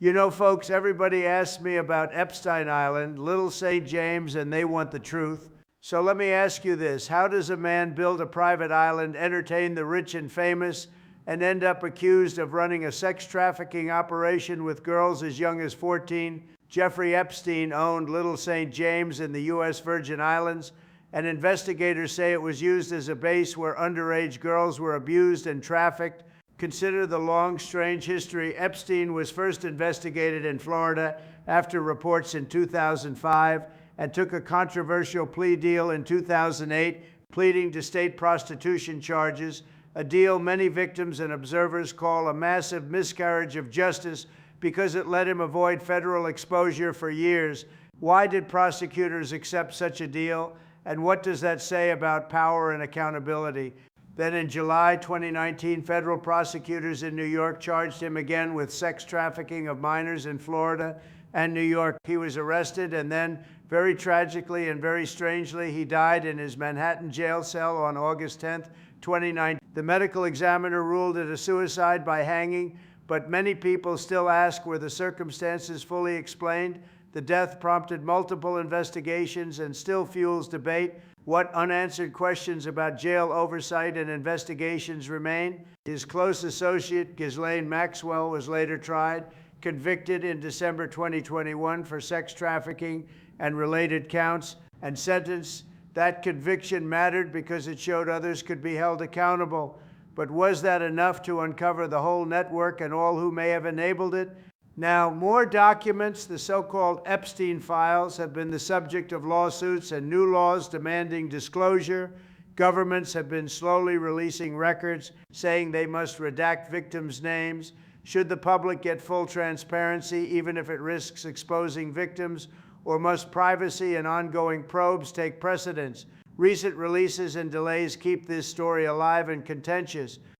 You know, folks, everybody asks me about Epstein Island, Little St. James, and they want the truth. So let me ask you this. How does a man build a private island, entertain the rich and famous, and end up accused of running a sex trafficking operation with girls as young as 14? Jeffrey Epstein owned Little St. James in the U.S. Virgin Islands, and investigators say it was used as a base where underage girls were abused and trafficked. Consider the long, strange history. Epstein was first investigated in Florida after reports in 2005 and took a controversial plea deal in 2008, pleading to state prostitution charges, a deal many victims and observers call a massive miscarriage of justice because it let him avoid federal exposure for years. Why did prosecutors accept such a deal? And what does that say about power and accountability? Then in July 2019, federal prosecutors in New York charged him again with sex trafficking of minors in Florida and New York. He was arrested, and then, very tragically and very strangely, he died in his Manhattan jail cell on August 10th, 2019. The medical examiner ruled it a suicide by hanging, but many people still ask, were the circumstances fully explained? The death prompted multiple investigations and still fuels debate. What unanswered questions about jail oversight and investigations remain? His close associate, Ghislaine Maxwell, was later tried, convicted in December 2021 for sex trafficking and related counts, and sentenced. That conviction mattered because it showed others could be held accountable. But was that enough to uncover the whole network and all who may have enabled it? Now, more documents, the so-called Epstein files, have been the subject of lawsuits and new laws demanding disclosure. Governments have been slowly releasing records, saying they must redact victims' names. Should the public get full transparency, even if it risks exposing victims, or must privacy and ongoing probes take precedence? Recent releases and delays keep this story alive and contentious.